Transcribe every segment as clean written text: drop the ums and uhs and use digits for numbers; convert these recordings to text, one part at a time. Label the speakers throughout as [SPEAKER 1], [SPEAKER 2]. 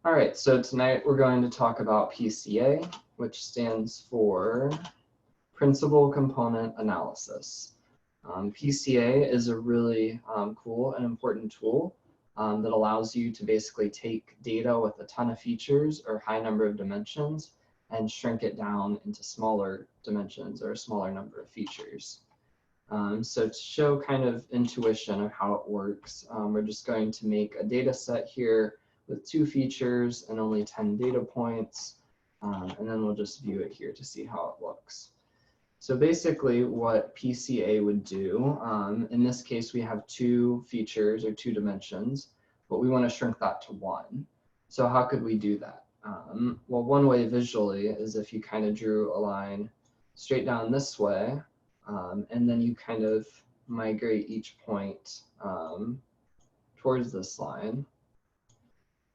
[SPEAKER 1] All right, so tonight we're going to talk about PCA, which stands for Principal Component Analysis. PCA is a really cool and important tool that allows you to basically take data with a ton of features or high number of dimensions and shrink it down into smaller dimensions or a smaller number of features. So to show kind of intuition of how it works, we're just going to make a data set here with 2 features and only 10 data points, and then we'll just view it here to see how it looks. So basically what PCA would do, in this case we have 2 features or 2 dimensions, but we want to shrink that to 1. So how could we do that? Well, one way visually is if you kind of drew a line straight down this way, and then you kind of migrate each point towards this line.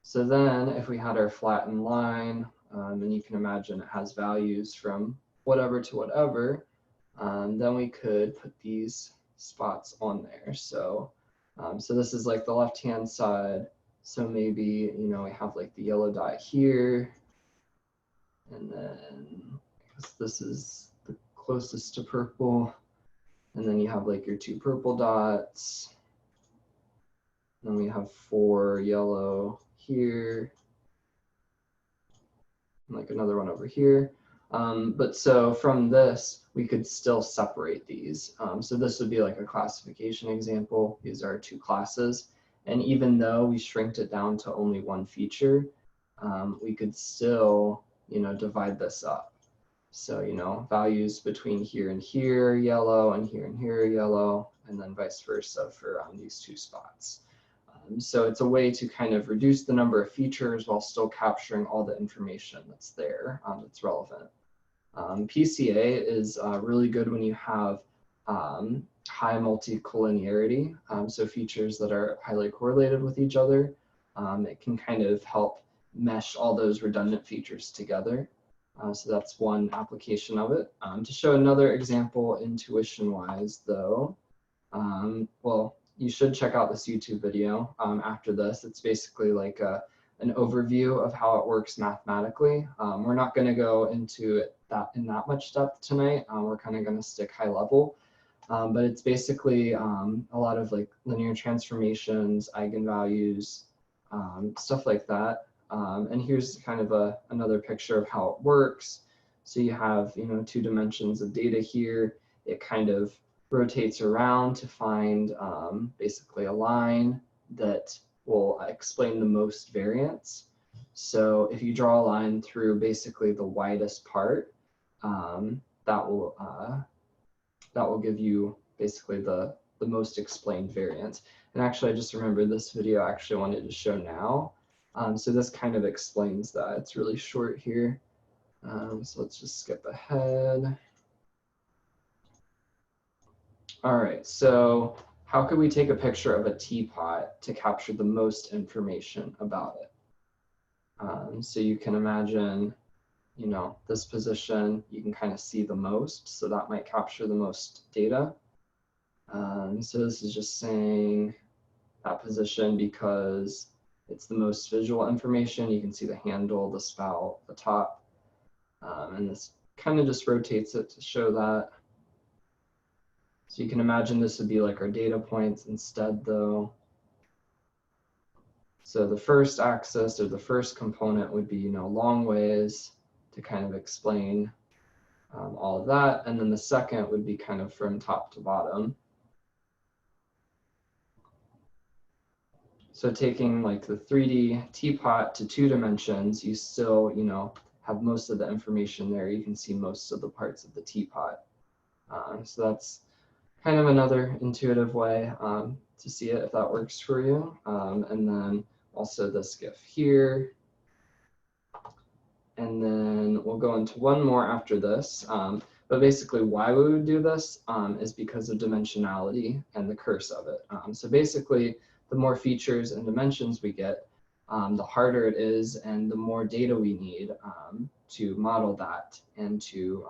[SPEAKER 1] So then if we had our flattened line, and you can imagine it has values from whatever to whatever, then we could put these spots on there. So, so this is like the left-hand side. So maybe, you know, we have like the yellow dot here, and then this is the closest to purple. And then you have like your 2 purple dots. Then we have 4 yellow here, and like another one over here. But so from this, we could still separate these. So this would be like a classification example. These are 2 classes. And even though we shrinked it down to only 1 feature, we could still, you know, divide this up. So, you know, values between here and here, yellow, and here, yellow, and then vice versa for these 2 spots. So it's a way to kind of reduce the number of features while still capturing all the information that's there that's relevant. PCA is really good when you have high multicollinearity, so features that are highly correlated with each other. It can kind of help mesh all those redundant features together. So that's one application of it. To show another example intuition-wise, though, well, you should check out this YouTube video after this. It's basically like an overview of how it works mathematically. We're not going to go into it in that much depth tonight. We're kind of going to stick high level. But it's basically a lot of like linear transformations, eigenvalues, stuff like that. And here's kind of another picture of how it works. So you have, you know, 2 dimensions of data here. It kind of rotates around to find basically a line that will explain the most variance. So if you draw a line through basically the widest part, that will give you basically the most explained variance. And actually, I just remembered this video I actually wanted to show now. So this kind of explains that. It's really short here. So let's just skip ahead. All right, so how could we take a picture of a teapot to capture the most information about it? So you can imagine, you know, this position, you can kind of see the most, so that might capture the most data. So this is just saying that position because it's the most visual information. You can see the handle, the spout, the top, and this kind of just rotates it to show that. So you can imagine this would be like our data points instead though. So the first axis or the first component would be, you know, long ways to kind of explain all of that. And then the second would be kind of from top to bottom. So taking like the 3D teapot to 2 dimensions, you still, you know, have most of the information there. You can see most of the parts of the teapot. So that's kind of another intuitive way to see it if that works for you. And then also this GIF here. And then we'll go into one more after this. But basically why we would do this is because of dimensionality and the curse of it. So basically, the more features and dimensions we get, the harder it is and the more data we need to model that and to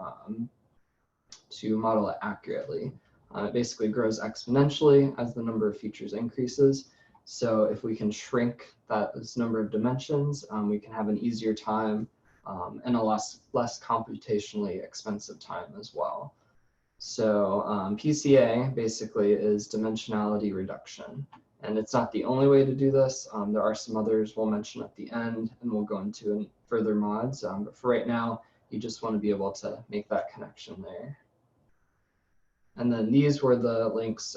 [SPEAKER 1] model it accurately. It basically grows exponentially as the number of features increases. So if we can shrink this number of dimensions, we can have an easier time and a less computationally expensive time as well. So PCA basically is dimensionality reduction. And it's not the only way to do this. There are some others we'll mention at the end, and we'll go into in further mods. But for right now, you just want to be able to make that connection there. And then these were the links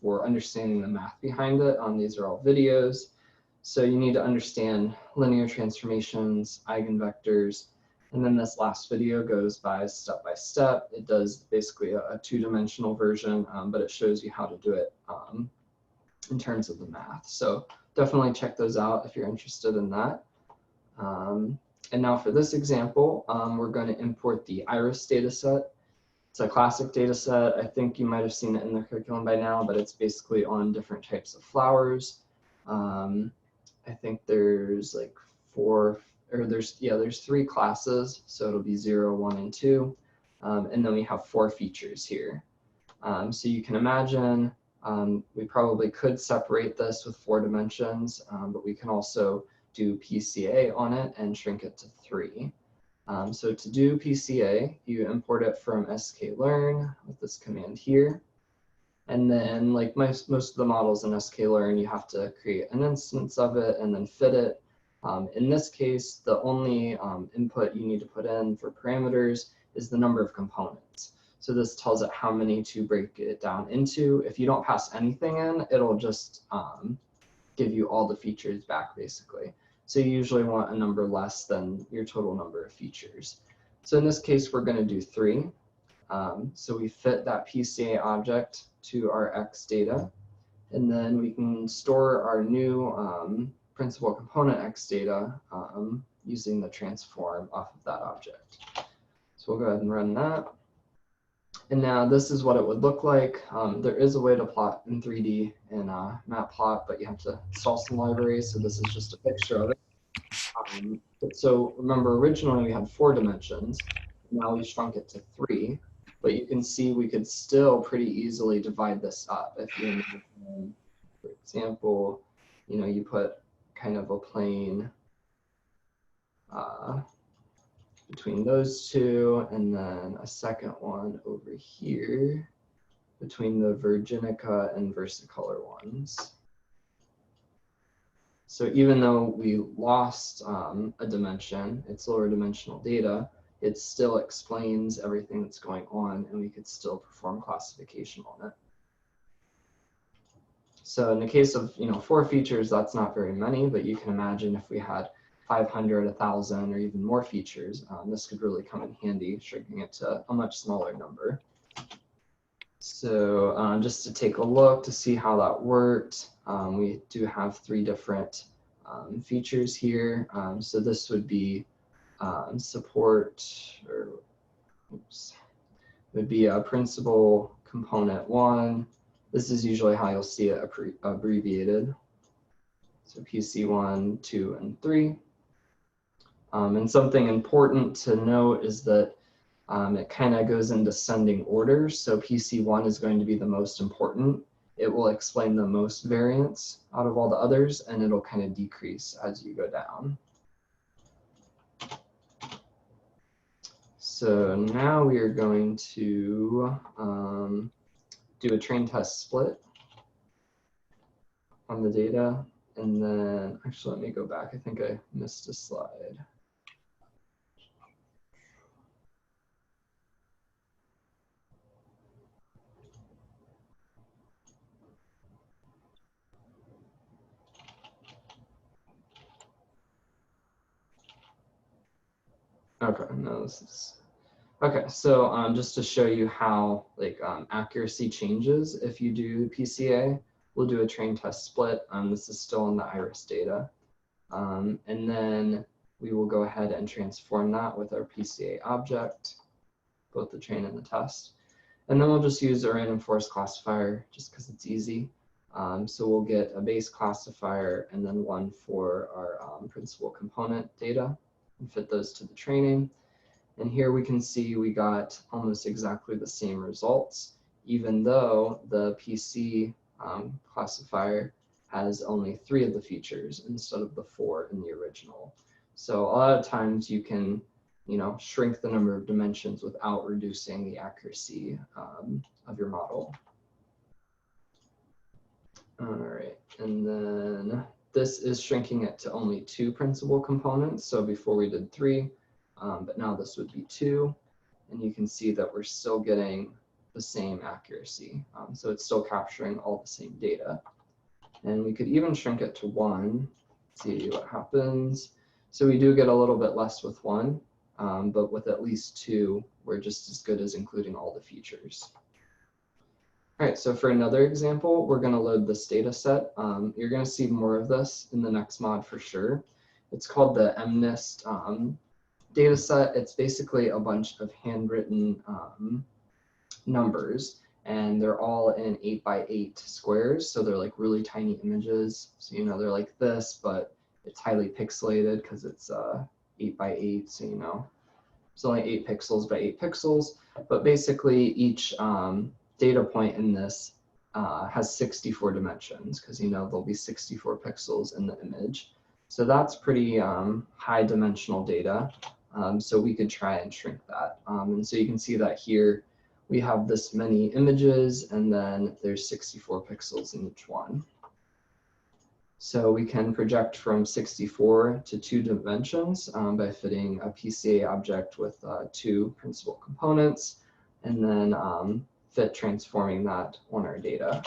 [SPEAKER 1] for understanding the math behind it. These are all videos. So you need to understand linear transformations, eigenvectors, and then this last video goes by step. It does basically a two-dimensional version, but it shows you how to do it in terms of the math. So definitely check those out if you're interested in that. And now for this example, we're going to import the iris data set. It's a classic data set. I think you might have seen it in the curriculum by now, but it's basically on different types of flowers. I think there's like there's 3 classes, so it'll be 0, 1, and 2. And then we have 4 features here. So you can imagine we probably could separate this with 4 dimensions, but we can also do PCA on it and shrink it to 3. So to do PCA, you import it from sklearn with this command here. And then like most of the models in sklearn, you have to create an instance of it and then fit it. In this case, the only input you need to put in for parameters is the number of components. So this tells it how many to break it down into. If you don't pass anything in, it'll just give you all the features back basically. So you usually want a number less than your total number of features. So in this case, we're going to do 3. So we fit that PCA object to our X data, and then we can store our new principal component X data using the transform off of that object. So we'll go ahead and run that. And now this is what it would look like. There is a way to plot in 3D in Matplot, but you have to install some libraries. So this is just a picture of it. So remember, originally we had 4 dimensions. Now we shrunk it to 3. But you can see we could still pretty easily divide this up. If you, for example, you put kind of a plane between those 2, and then a second one over here between the Virginica and Versicolor ones. So even though we lost a dimension, it's lower dimensional data, it still explains everything that's going on, and we could still perform classification on it. So in the case of 4 features, that's not very many, but you can imagine if we had 500, 1,000, or even more features, this could really come in handy, shrinking it to a much smaller number. So just to take a look to see how that worked, we do have 3 different features here. So this would be would be a principal component 1. This is usually how you'll see it abbreviated. So PC1, 2, and 3. And something important to note is that it kind of goes in descending order. So PC1 is going to be the most important. It will explain the most variance out of all the others, and it'll kind of decrease as you go down. So now we are going to do a train test split on the data. And then, actually, let me go back. I think I missed a slide. Okay, no, this is okay. So just to show you how accuracy changes if you do PCA, we'll do a train test split. This is still in the iris data, and then we will go ahead and transform that with our PCA object, both the train and the test, and then we'll just use a random forest classifier just because it's easy. So we'll get a base classifier and then one for our principal component data, and fit those to the training. And here we can see we got almost exactly the same results, even though the PC classifier has only 3 of the features instead of the 4 in the original. So a lot of times you can, shrink the number of dimensions without reducing the accuracy of your model. All right, and then this is shrinking it to only 2 principal components. So before we did 3, but now this would be 2. And you can see that we're still getting the same accuracy. So it's still capturing all the same data. And we could even shrink it to 1, see what happens. So we do get a little bit less with 1, but with at least 2, we're just as good as including all the features. All right, so for another example, we're going to load this data set. You're going to see more of this in the next mod for sure. It's called the MNIST data set. It's basically a bunch of handwritten numbers, and they're all in 8x8 squares. So they're like really tiny images. So, they're like this, but it's highly pixelated because it's 8x8. So, it's only 8 pixels by 8 pixels. But basically each data point in this has 64 dimensions because, there'll be 64 pixels in the image. So that's pretty high dimensional data. So we could try and shrink that. And so you can see that here we have this many images, and then there's 64 pixels in each one. So we can project from 64 to 2 dimensions by fitting a PCA object with 2 principal components, and then fit transforming that on our data.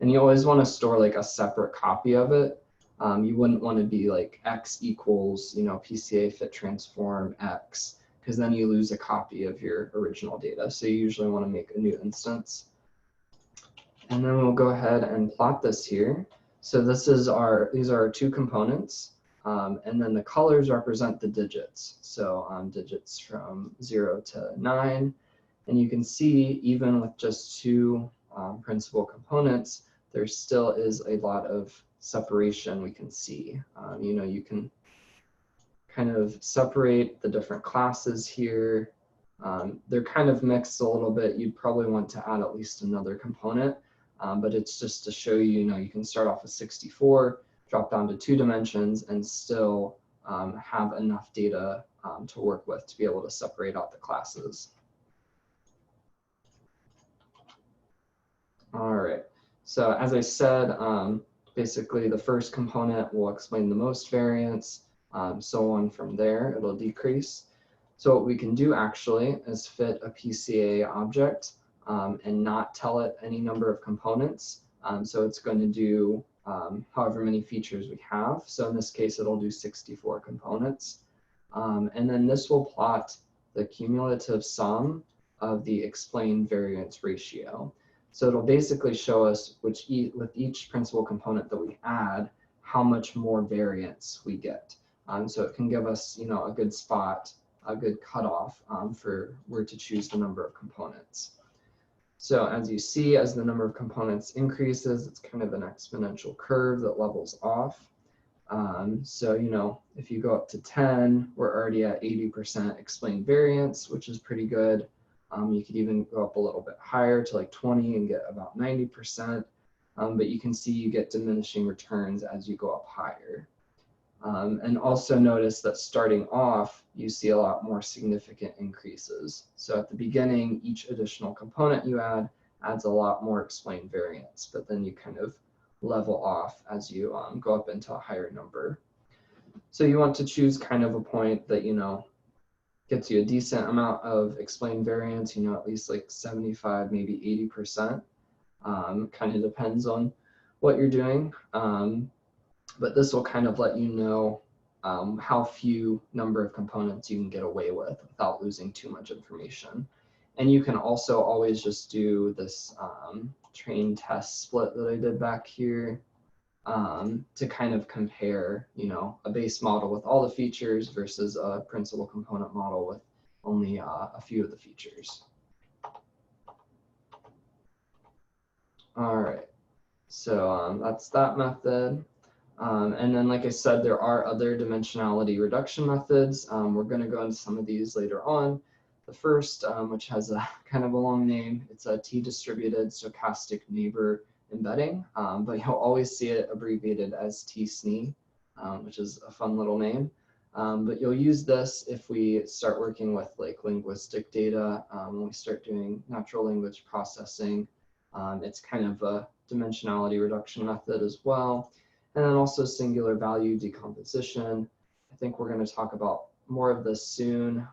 [SPEAKER 1] And you always want to store like a separate copy of it. You wouldn't want to be like x equals, PCA fit transform x, because then you lose a copy of your original data. So you usually want to make a new instance. And then we'll go ahead and plot this here. So these are our 2 components. And then the colors represent the digits. So digits from 0 to 9. And you can see even with just 2 principal components, there still is a lot of separation we can see. You can kind of separate the different classes here. They're kind of mixed a little bit. You'd probably want to add at least another component, but it's just to show you, you can start off with 64, drop down to 2 dimensions, and still have enough data to work with to be able to separate out the classes. All right, so as I said, basically the first component will explain the most variance, so on from there, it'll decrease. So what we can do actually is fit a PCA object and not tell it any number of components. So it's going to do however many features we have. So in this case, it'll do 64 components. And then this will plot the cumulative sum of the explained variance ratio. So it'll basically show us with each principal component that we add, how much more variance we get. So it can give us, a good spot, a good cutoff for where to choose the number of components. So as you see, as the number of components increases, it's kind of an exponential curve that levels off. So, if you go up to 10, we're already at 80% explained variance, which is pretty good. You could even go up a little bit higher to like 20 and get about 90%. But you can see you get diminishing returns as you go up higher. And also notice that starting off, you see a lot more significant increases. So at the beginning, each additional component you add adds a lot more explained variance, but then you kind of level off as you go up into a higher number. So you want to choose kind of a point that, gets you a decent amount of explained variance, at least like 75, maybe 80%. Kind of depends on what you're doing. But this will kind of let you know how few number of components you can get away with without losing too much information. And you can also always just do this train test split that I did back here to kind of compare, a base model with all the features versus a principal component model with only a few of the features. All right, so that's that method. And then, like I said, there are other dimensionality reduction methods. We're going to go into some of these later on. The first, which has a kind of a long name, it's a t-distributed stochastic neighbor embedding, but you'll always see it abbreviated as tsne, which is a fun little name. But you'll use this if we start working with like linguistic data, when we start doing natural language processing. It's kind of a dimensionality reduction method as well. And then also singular value decomposition. I think we're going to talk about more of this soon.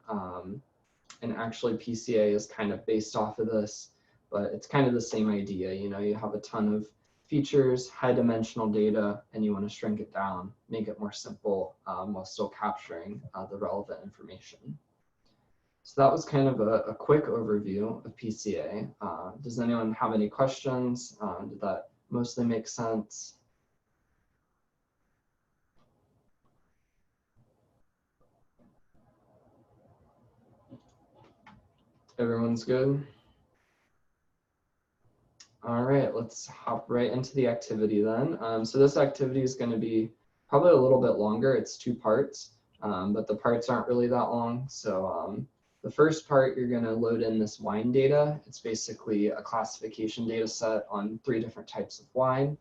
[SPEAKER 1] And actually PCA is kind of based off of this, but it's kind of the same idea. You know, you have a ton of features, high dimensional data, and you want to shrink it down, make it more simple while still capturing the relevant information. So that was kind of a quick overview of PCA. Does anyone have any questions? Did that mostly make sense? Everyone's good? All right, let's hop right into the activity then. So this activity is going to be probably a little bit longer. It's 2 parts, but the parts aren't really that long. So the first part, you're going to load in this wine data. It's basically a classification data set on 3 different types of wine.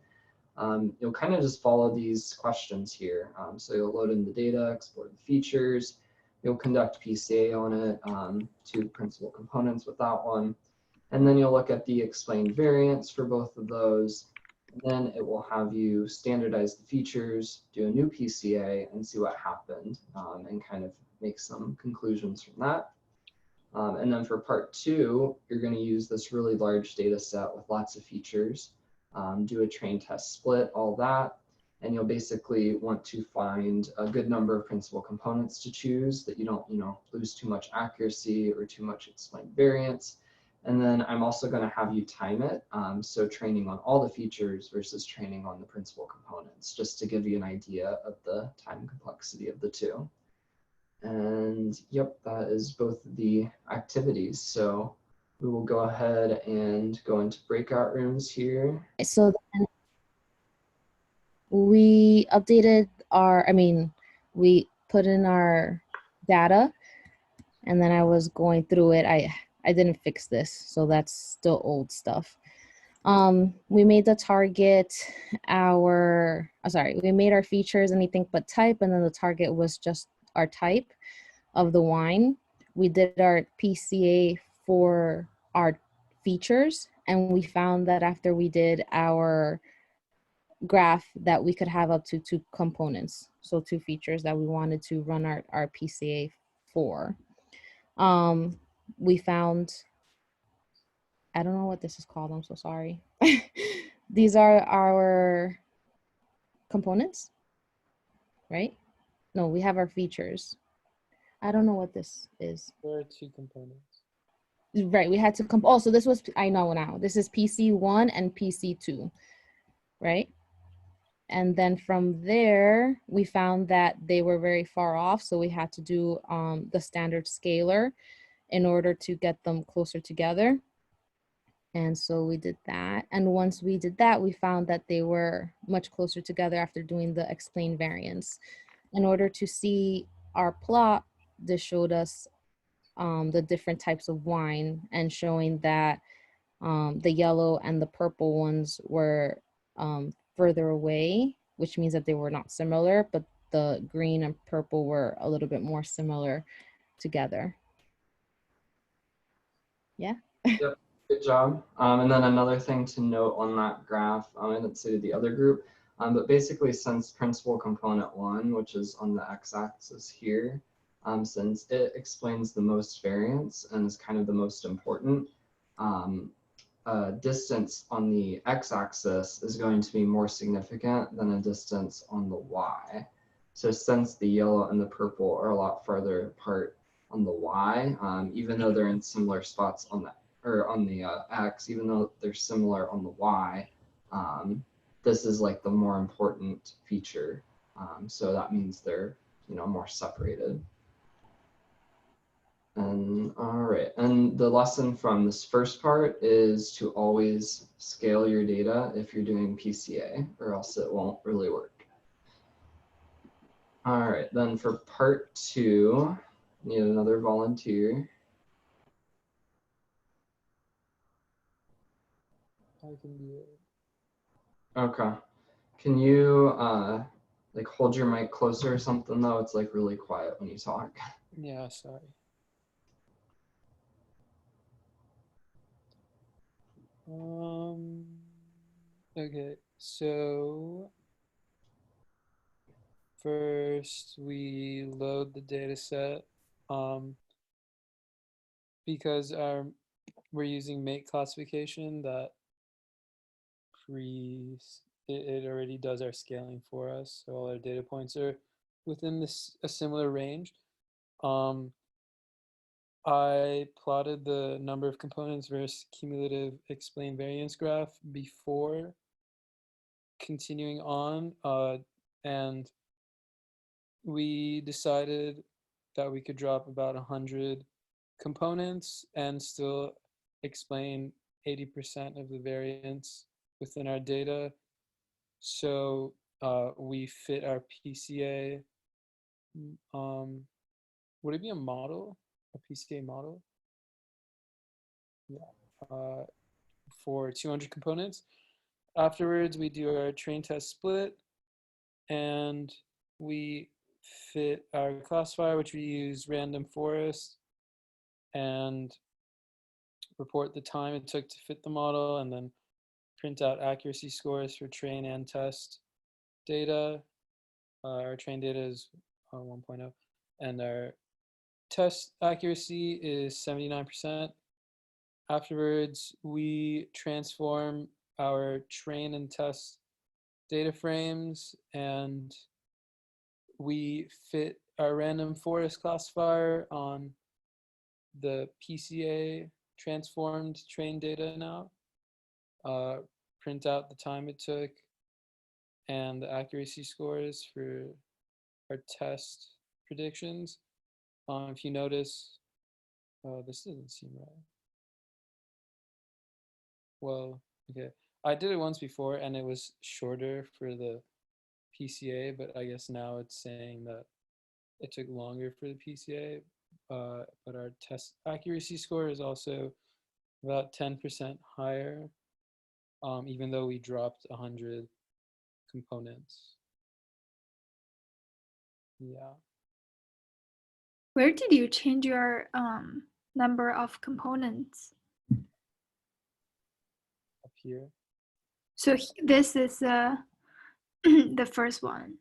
[SPEAKER 1] You'll kind of just follow these questions here. So you'll load in the data, explore the features. You'll conduct PCA on it, 2 principal components with that one. And then you'll look at the explained variance for both of those. And then it will have you standardize the features, do a new PCA, and see what happened, and kind of make some conclusions from that. And then for part 2, you're going to use this really large data set with lots of features, do a train test split, all that. And you'll basically want to find a good number of principal components to choose that you don't, lose too much accuracy or too much explained variance. And then I'm also going to have you time it. So training on all the features versus training on the principal components, just to give you an idea of the time complexity of the 2. And yep, that is both the activities. So we will go ahead and go into breakout rooms here.
[SPEAKER 2] So then we updated we put in our data, and then I was going through it. I didn't fix this, so that's still old stuff. We made the target we made our features anything but type, and then the target was just our type of the wine. We did our PCA for our features, and we found that after we did our graph that we could have up to 2 components, so 2 features that we wanted to run our PCA for. We found, I don't know what this is called, I'm so sorry. These are our components, right? No, we have our features. I don't know what this is.
[SPEAKER 3] There are 2 components.
[SPEAKER 2] Right, we had to so this was, I know now, this is PC1 and PC2, right? And then from there, we found that they were very far off, so we had to do the standard scalar in order to get them closer together. And so we did that. And once we did that, we found that they were much closer together after doing the explained variance. In order to see our plot, this showed us the different types of wine, and showing that the yellow and the purple ones were further away, which means that they were not similar, but the green and purple were a little bit more similar together. Yeah.
[SPEAKER 1] Yep, good job. And then another thing to note on that graph, I didn't say the other group, but basically since principal component 1, which is on the x-axis here, since it explains the most variance and is kind of the most important, distance on the x-axis is going to be more significant than a distance on the y. So since the yellow and the purple are a lot farther apart on the y, even though they're in similar spots on the x, even though they're similar on the y, this is like the more important feature. So that means they're more separated. And all right, and the lesson from this first part is to always scale your data if you're doing PCA, or else it won't really work. All right, then for part 2, need another volunteer.
[SPEAKER 3] I can do it.
[SPEAKER 1] Okay. Can you like hold your mic closer or something though? It's like really quiet when you talk.
[SPEAKER 3] Yeah, sorry. Okay, so first we load the data set because we're using make classification that it already does our scaling for us. So all our data points are within a similar range. I plotted the number of components versus cumulative explained variance graph before continuing on, and we decided that we could drop about 100 components and still explain 80% of the variance within our data. So we fit our PCA. Would it be a model? A PCA model? Yeah. For 200 components. Afterwards, we do our train test split, and we fit our classifier, which we use random forest, and report the time it took to fit the model, and then print out accuracy scores for train and test data. Our train data is 1.0, and our test accuracy is 79%. Afterwards, we transform our train and test data frames, and we fit our random forest classifier on the PCA transformed train data now, print out the time it took and the accuracy scores for our test predictions. If you notice, this doesn't seem right. Well, okay. I did it once before and it was shorter for the PCA, but I guess now it's saying that it took longer for the PCA. But our test accuracy score is also about 10% higher, even though we dropped 100 components. Yeah.
[SPEAKER 4] Where did you change your number of components?
[SPEAKER 3] Up here.
[SPEAKER 4] So this is the first one.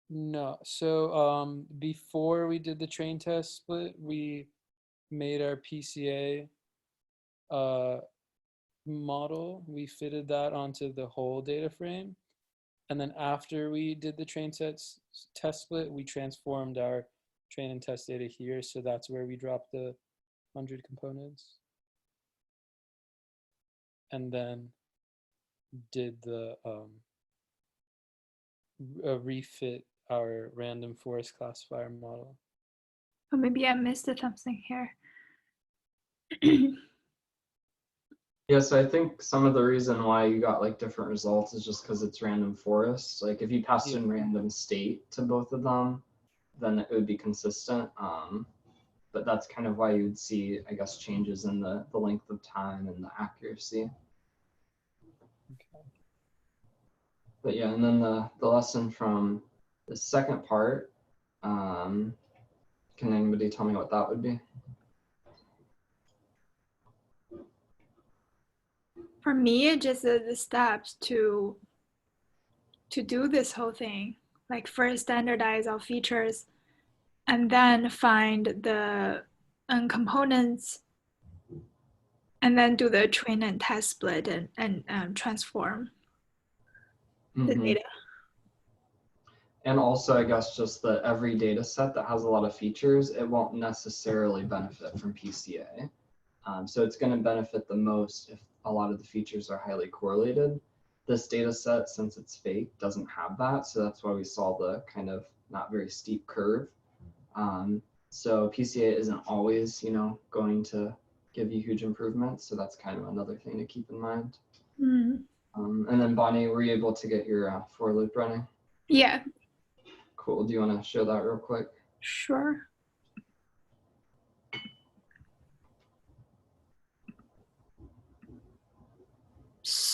[SPEAKER 3] No, so before we did the train test split, we made our PCA model. We fitted that onto the whole data frame. And then after we did the train test split, we transformed our train and test data here. So that's where we dropped the 100 components. And then did the refit our random forest classifier model.
[SPEAKER 4] Or maybe I missed something here.
[SPEAKER 1] Yeah, so I think some of the reason why you got like different results is just because it's random forest. Like if you passed in random state to both of them, then it would be consistent. But that's kind of why you would see, I guess, changes in the length of time and the accuracy.
[SPEAKER 3] Okay.
[SPEAKER 1] But yeah, and then the lesson from the second part, can anybody tell me what that would be?
[SPEAKER 4] For me, it's just the steps to do this whole thing. Like first standardize our features, and then find the components, and then do the train and test split and transform the data.
[SPEAKER 1] And also, I guess, just that every data set that has a lot of features, it won't necessarily benefit from PCA. So it's going to benefit the most if a lot of the features are highly correlated. This data set, since it's fake, doesn't have that. So that's why we saw the kind of not very steep curve. So PCA isn't always, going to give you huge improvements. So that's kind of another thing to keep in mind. And then Bonnie, were you able to get your for loop running?
[SPEAKER 4] Yeah.
[SPEAKER 1] Cool. Do you want to show that real quick?
[SPEAKER 4] Sure.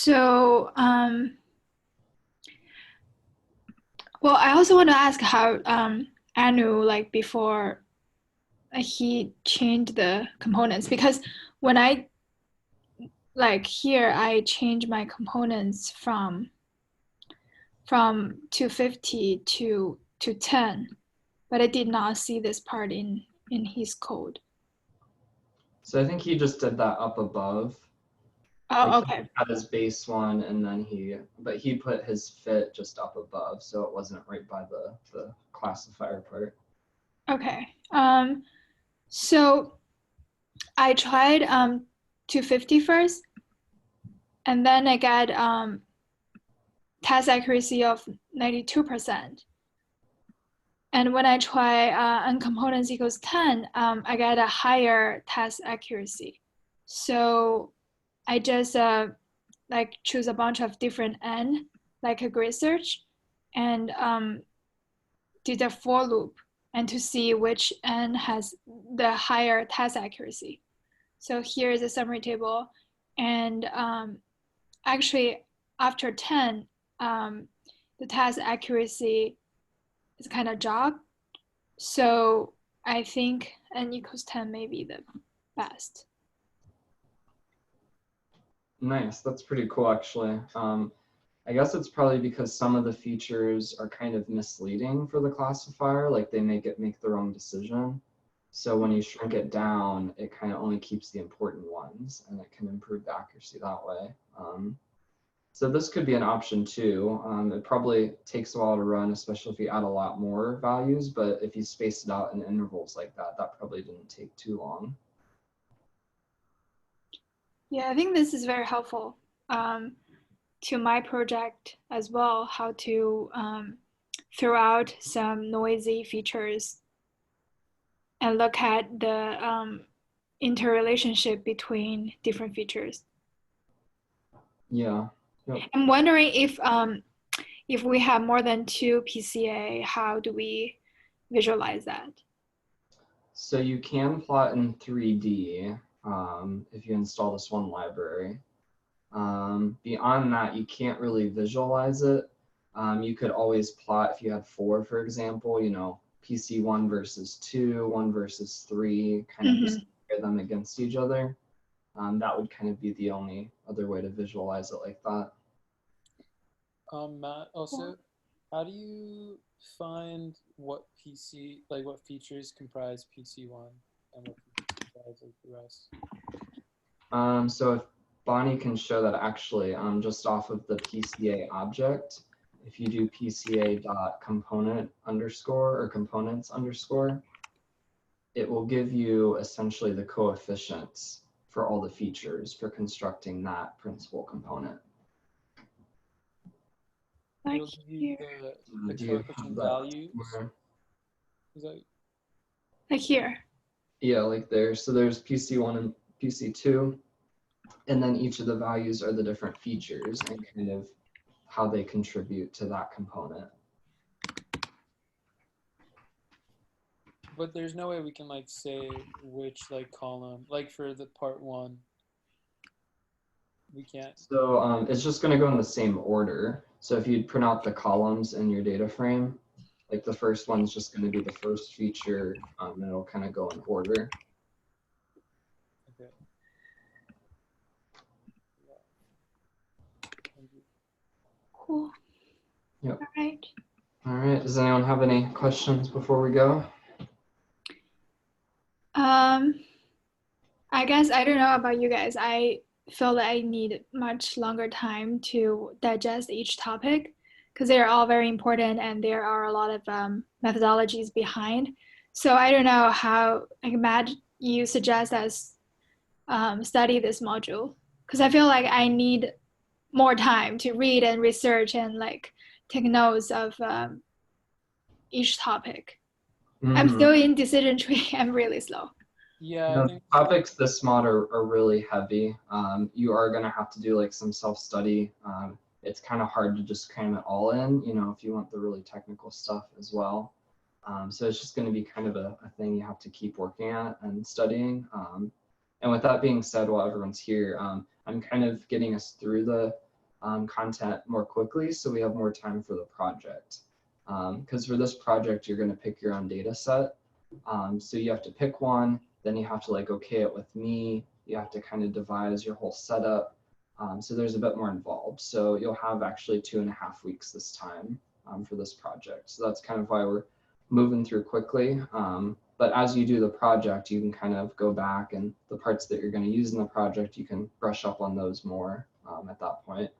[SPEAKER 4] So, well, I also want to ask how Anu, like before he changed the components, because when I like here, I change my components from 250 to 10, but I did not see this part in his code.
[SPEAKER 1] So I think he just did that up above.
[SPEAKER 4] Oh,
[SPEAKER 1] Like
[SPEAKER 4] okay.
[SPEAKER 1] he had his base one, and then he put his fit just up above, so it wasn't right by the classifier part.
[SPEAKER 4] Okay. So I tried 250 first, and then I got task accuracy of 92%. And when I try on components equals 10, I get a higher task accuracy. So I just like choose a bunch of different n, like a grid search, and did a for loop, and to see which n has the higher task accuracy. So here is a summary table, and actually after 10, the task accuracy is kind of dropped. So I think n equals 10 may be the best.
[SPEAKER 1] Nice, that's pretty cool actually. I guess it's probably because some of the features are kind of misleading for the classifier, like they make the wrong decision. So when you shrink it down, it kind of only keeps the important ones, and it can improve the accuracy that way. So this could be an option too. It probably takes a while to run, especially if you add a lot more values, but if you space it out in intervals like that, that probably didn't take too long.
[SPEAKER 4] Yeah, I think this is very helpful to my project as well, how to throw out some noisy features and look at the interrelationship between different features.
[SPEAKER 1] Yeah. Yep.
[SPEAKER 4] I'm wondering if we have more than 2 PCA, how do we visualize that?
[SPEAKER 1] So you can plot in 3D if you install this one library. Beyond that, you can't really visualize it. You could always plot if you had 4, for example, you know, PC 1 versus 2, 1 versus 3, kind of just compare them against each other. That would kind of be the only other way to visualize it like that.
[SPEAKER 3] Matt, also, how do you find what what features comprise PC1 and what features comprise like the rest?
[SPEAKER 1] So if Bonnie can show that actually, just off of the PCA object, if you do PCA.component underscore or components underscore, it will give you essentially the coefficients for all the features for constructing that principal component.
[SPEAKER 4] Like
[SPEAKER 3] It'll give you the coefficient values. Is that...
[SPEAKER 4] Like here?
[SPEAKER 1] Yeah, like there. So there's PC1 and PC2, and then each of the values are the different features and kind of how they contribute to that component.
[SPEAKER 3] But there's no way we can like say which like column, like for the part 1. We can't.
[SPEAKER 1] So it's just going to go in the same order. So if you print out the columns in your data frame, like the first one's just going to be the first feature, and it'll kind of go in order.
[SPEAKER 3] Okay.
[SPEAKER 4] Cool.
[SPEAKER 1] Yep.
[SPEAKER 4] All right.
[SPEAKER 1] All right. Does anyone have any questions before we go?
[SPEAKER 4] I guess I don't know about you guys. I feel that I need much longer time to digest each topic because they're all very important and there are a lot of methodologies behind. So I don't know how, like, Matt, you suggest us study this module because I feel like I need more time to read and research and like take notes of each topic. I'm still in decision tree. I'm really slow.
[SPEAKER 3] Yeah, I think
[SPEAKER 1] topics this mod are really heavy. You are going to have to do like some self-study. It's kind of hard to just cram it all in, you know, if you want the really technical stuff as well. So it's just going to be kind of a thing you have to keep working at and studying. And with that being said, while everyone's here, I'm kind of getting us through content more quickly, so we have more time for the project. Because for this project, you're going to pick your own data set. So you have to pick one, then you have to like okay it with me. You have to kind of devise your whole setup. So there's a bit more involved. So you'll have actually 2.5 weeks this time for this project. So that's kind of why we're moving through quickly. But as you do the project, you can kind of go back, and the parts that you're going to use in the project, you can brush up on those more at that point.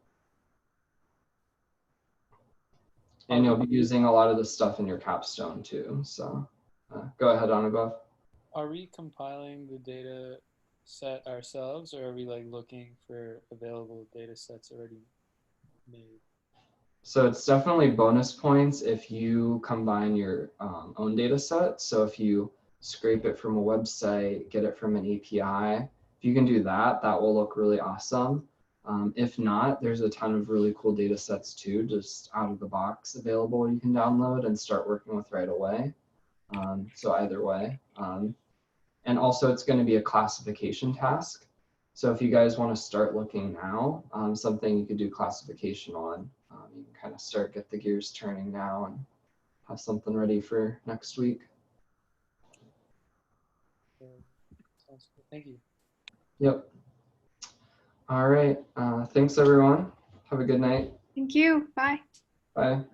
[SPEAKER 1] And you'll be using a lot of this stuff in your capstone too. So go ahead, Anubhav.
[SPEAKER 3] Are we compiling the data set ourselves, or are we like looking for available data sets already made?
[SPEAKER 1] So it's definitely bonus points if you combine your own data set. So if you scrape it from a website, get it from an API, if you can do that, that will look really awesome. If not, there's a ton of really cool data sets too, just out of the box available you can download and start working with right away. So either way. And also it's going to be a classification task. So if you guys want to start looking now, something you could do classification on, you can kind of get the gears turning now and have something ready for next week.
[SPEAKER 3] Sounds good. Thank you.
[SPEAKER 1] Yep. All right. Thanks, everyone. Have a good night.
[SPEAKER 4] Thank you. Bye.
[SPEAKER 1] Bye.